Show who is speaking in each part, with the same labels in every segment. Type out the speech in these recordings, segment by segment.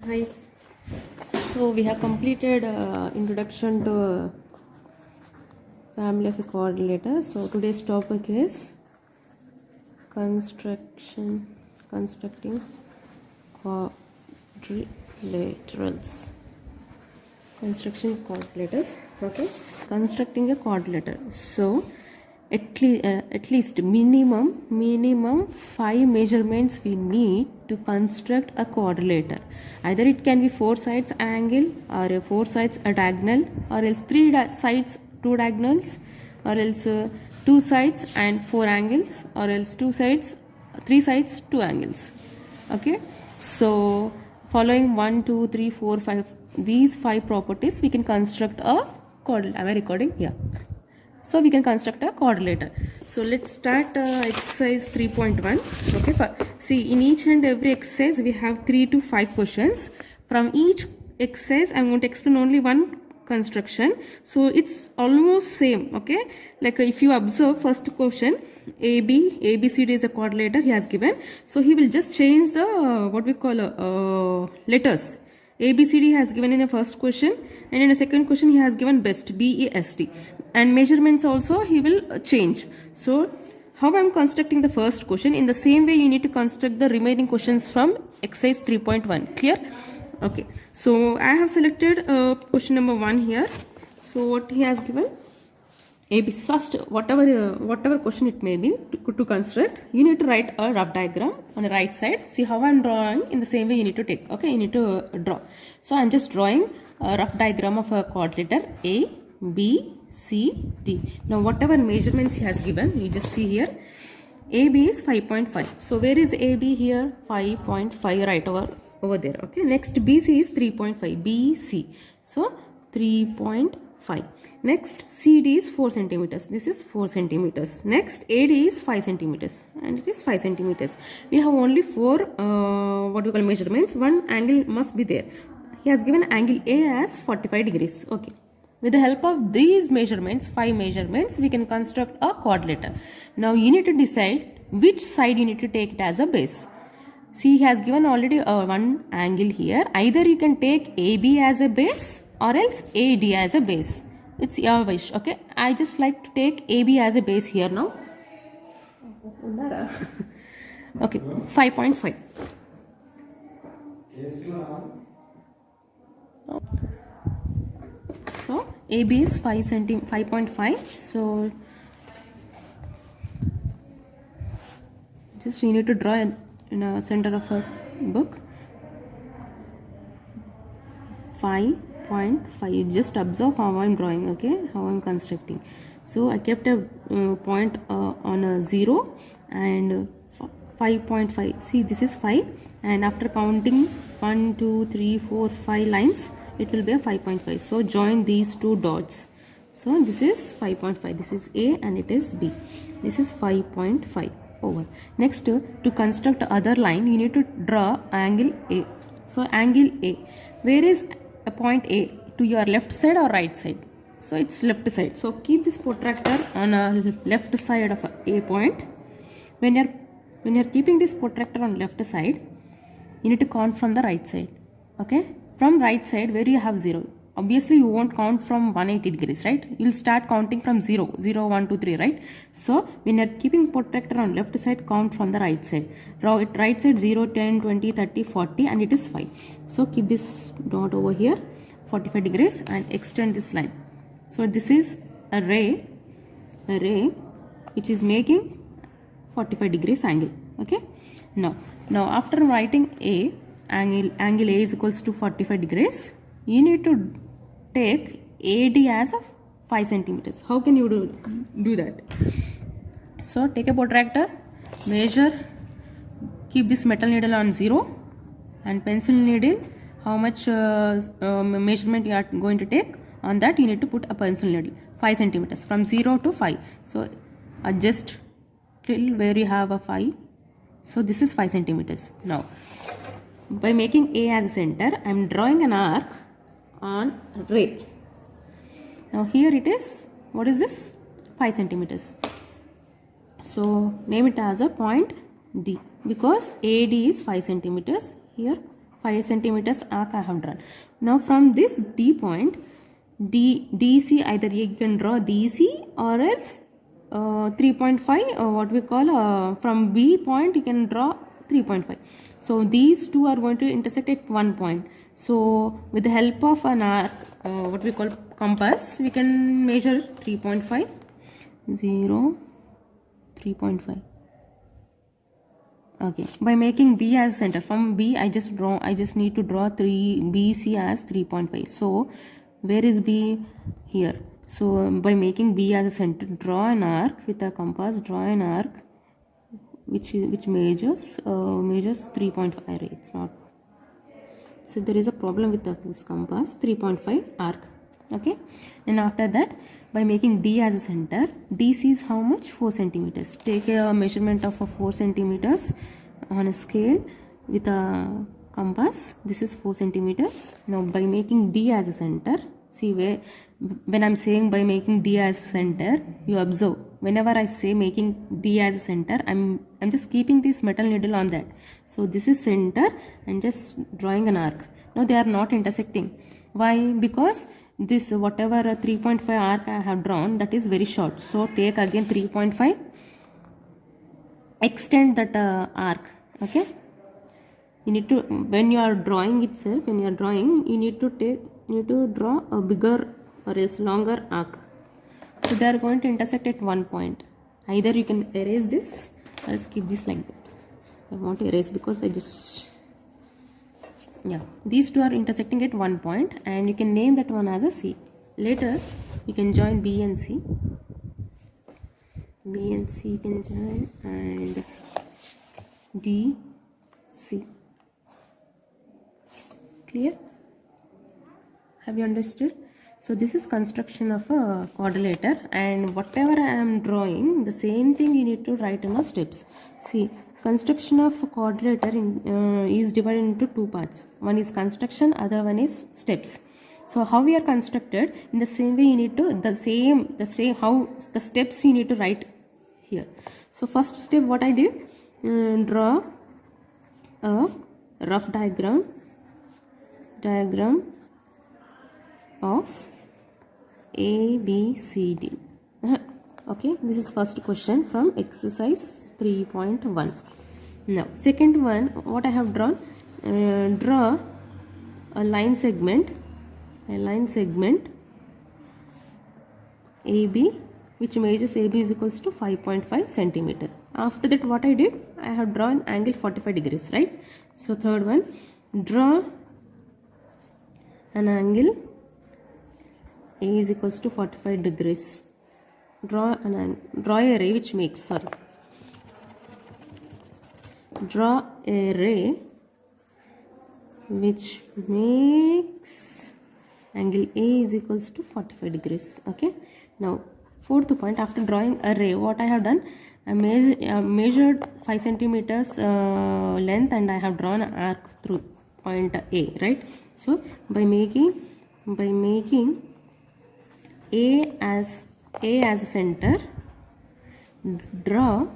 Speaker 1: Hi. So we have completed introduction to family of a quadrilateral. So today's topic is constructing quadrilaterals. Okay. Constructing a quadrilateral. So at least minimum 5 measurements we need to construct a quadrilateral. Either it can be 4 sides angle, or 4 sides a diagonal, or else 3 sides 2 diagonals, or else 2 sides and 4 angles, or else 2 sides 3 sides 2 angles. Okay, so following 1 2 3 4 5, these 5 properties we can construct a quadrilateral. Am I recording? Yeah. So we can construct a quadrilateral. So let's start exercise 3.1. Okay, see, in each and every exercise we have 3 to 5 questions. From each exercise I'm going to explain only one construction, so it's almost same. Okay, like if you observe first question, ABCD is a quadrilateral he has given, so he will just change the what we call letters. ABCD has given in the first question, and in the second question he has given BEST, BEST, and measurements also he will change. So how I am constructing the first question, in the same way you need to construct the remaining questions from exercise 3.1. Clear? Okay, so I have selected question number 1 here. So what he has given, ABC. First, whatever question it may be, to construct, you need to write a rough diagram on the right side. See how I am drawing, in the same way you need to take. Okay, you need to draw. So I am just drawing a rough diagram of a quadrilateral A, B, C, D. Now whatever measurements he has given, you just see here. AB is 5.5. So where is AB here? 5.5 right over there. Okay, next BC is 3.5. BC. So 3.5. Next CD is 4 centimeters. This is 4 centimeters. Next AD is 5 centimeters, and it is 5 centimeters. We have only 4 what we call measurements. One angle must be there. He has given angle A as 45 degrees. Okay. With the help of these measurements, 5 measurements, we can construct a quadrilateral. Now you need to decide which side you need to take it as a base. See, he has given already one angle here. Either you can take AB as a base or else AD as a base. It's your wish. Okay, I just like to take AB as a base here now. Okay, 5.5. So AB is 5.5. So just we need to draw in a center of a book. 5.5. You just observe how I am drawing. Okay, how I am constructing. So I kept a point on a 0 and 5.5. See, this is 5, and after counting 1 2 3 4 5 lines, it will be a 5.5. So join these 2 dots. So this is 5.5. This is A and it is B. This is 5.5 over. Next, to construct other line, you need to draw angle A. So angle A, where is a point A? To your left side or right side? So it's left side. So keep this protractor on a left side of A point. When you're keeping this protractor on left side, you need to count from the right side. Okay, from right side where you have 0. Obviously you won't count from 180 degrees, right? You'll start counting from 0, 0, 1, 2, 3, right? So when you're keeping protractor on left side, count from the right side. Right side 0, 10, 20, 30, 40, and it is 5. So keep this dot over here, 45 degrees, and extend this line. So this is a ray which is making 45 degrees angle. Okay, now after writing A, angle A is equals to 45 degrees, you need to take AD as of 5 centimeters. How can you do that? So take a protractor, measure, keep this metal needle on 0, and pencil needle, how much measurement you are going to take, on that you need to put a pencil needle, 5 centimeters from 0 to 5. So adjust till where you have a 5. So this is 5 centimeters. Now by making A as a center, I am drawing an arc on ray. Now here it is, what is this? 5 centimeters. So name it as a point D, because AD is 5 centimeters. Here 5 centimeters arc I have drawn. Now from this D point, DC, either you can draw DC or else 3.5, what we call from B point you can draw 3.5. So these two are going to intersect at one point. So with the help of an arc, what we call compass, we can measure 3.5, 0, 3.5. Okay, by making B as center, from B I just need to draw BC as 3.5. So where is B? Here. So by making B as a center, draw an arc with a compass, draw an arc which measures 3.5. It's not, so there is a problem with this compass. 3.5 arc. Okay, and after that, by making D as a center, DC is how much? 4 centimeters. Take a measurement of 4 centimeters on a scale with a compass. This is 4 centimeters. Now by making D as a center, see where, when I'm saying by making D as a center, you observe whenever I say making D as a center, I'm just keeping this metal needle on that. So this is center and just drawing an arc. Now they are not intersecting. Why? Because this whatever 3.5 arc I have drawn, that is very short. So take again 3.5, extend that arc. Okay, you need to, when you are drawing itself, when you are drawing, you need to draw a bigger or else longer arc. So they are going to intersect at one point. Either you can erase this or else keep this like that. I want to erase because I just, yeah, these two are intersecting at one point, and you can name that one as a C. Later you can join B and C. B and C you can join, and D, C. Clear? Have you understood? So this is construction of a quadrilateral, and whatever I am drawing, the same thing you need to write in the steps. See, construction of a quadrilateral is divided into two parts. One is construction, other one is steps. So how we are constructed, in the same way you need to, the same how the steps you need to write here. So first step what I did, draw a rough diagram of A, B, C, D. Okay, this is first question from exercise 3.1. Now second one, what I have drawn, draw a line segment AB, which measures AB is equals to 5.5 centimeter. After that what I did, I have drawn angle 45 degrees, right? So third one, draw an angle A is equals to 45 degrees. Draw a ray which makes, draw a ray which makes angle A is equals to 45 degrees. Okay, now fourth point, after drawing a ray, what I have done, I measured 5 centimeters length, and I have drawn an arc through point A, right? So by making A as a center, draw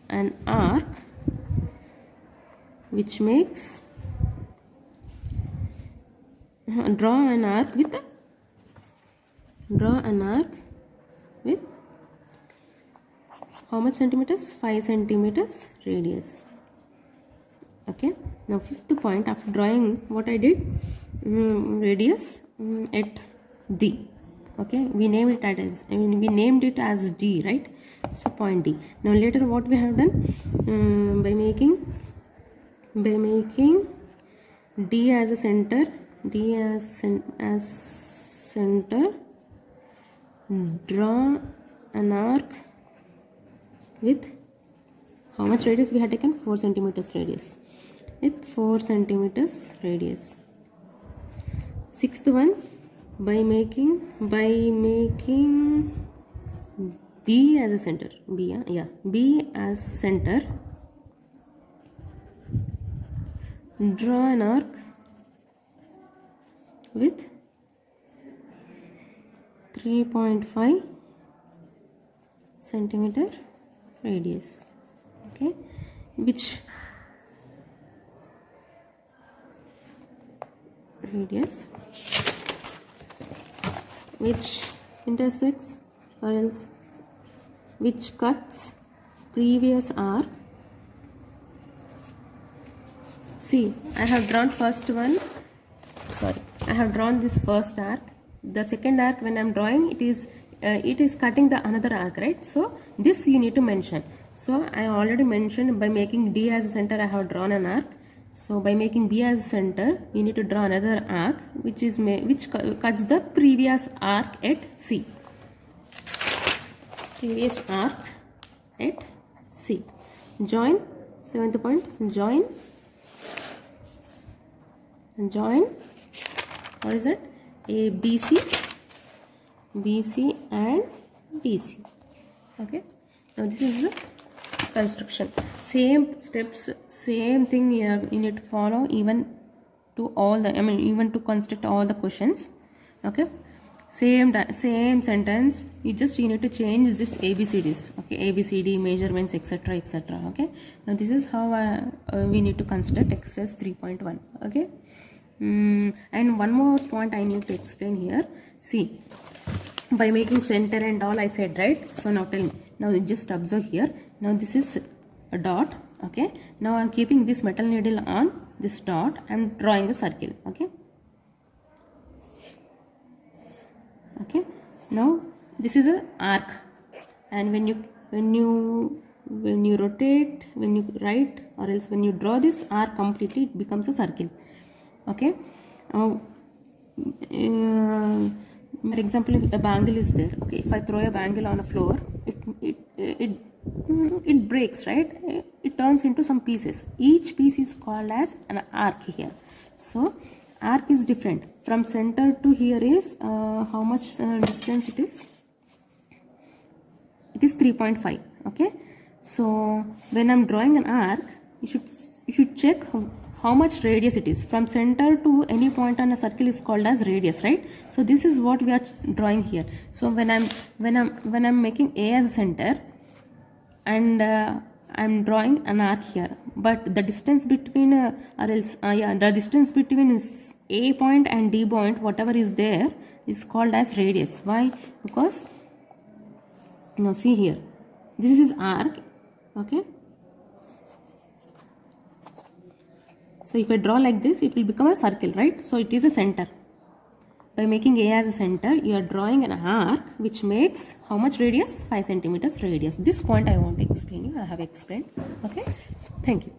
Speaker 1: an arc which makes, draw an arc with how much centimeters? 5 centimeters radius. Okay, now fifth point, after drawing, what I did, radius at D. Okay, we named it as D, right? So point D. Now later what we have done, by making D as a center, draw an arc with how much radius we had taken? 4 centimeters radius. With 4 centimeters radius. Sixth one, by making B as a center, B as center, draw an arc with 3.5 centimeter radius. Okay, which radius which intersects or else which cuts previous arc. See, I have drawn first one, sorry, I have drawn this first arc. The second arc, when I am drawing, it is cutting the another arc, right? So this you need to mention. So I already mentioned, by making D as a center I have drawn an arc. So by making B as a center, you need to draw another arc which cuts the previous arc at C. Previous arc at C. Join, seventh point, join, what is it? A BC and DC. Okay, now this is the construction. Same steps, same thing you need to follow even to all the, even to construct all the questions. Okay, same sentence, you need to change this ABCDs. Okay, ABCD, measurements, etc, etc. Okay, now this is how we need to construct exercise 3.1. okay. And one more point I need to explain here. See, by making center and all I said, right? So now tell me, now just observe here. Now this is a dot. Okay, now I'm keeping this metal needle on this dot. I'm drawing a circle. Okay, now this is a arc, and when you rotate, when you write, or else when you draw this arc completely, it becomes a circle. Okay, for example, if a bangle is there, okay, if I throw a bangle on a floor, it breaks, right? It turns into some pieces. Each piece is called as an arc here. So arc is different. From center to here is how much distance it is? It is 3.5. okay, so when I'm drawing an arc, you should check how much radius it is. From center to any point on a circle is called as radius, right? So this is what we are drawing here. So when I'm making A as a center, and I'm drawing an arc here, but the distance between the distance between is A point and D point, whatever is there, is called as radius. Why? Because now see here, this is arc. Okay, so if I draw like this, it will become a circle, right? So it is a center. By making A as a center, you are drawing an arc which makes how much radius? 5 centimeters radius. This point I want to explain you. I have explained. Okay, thank you.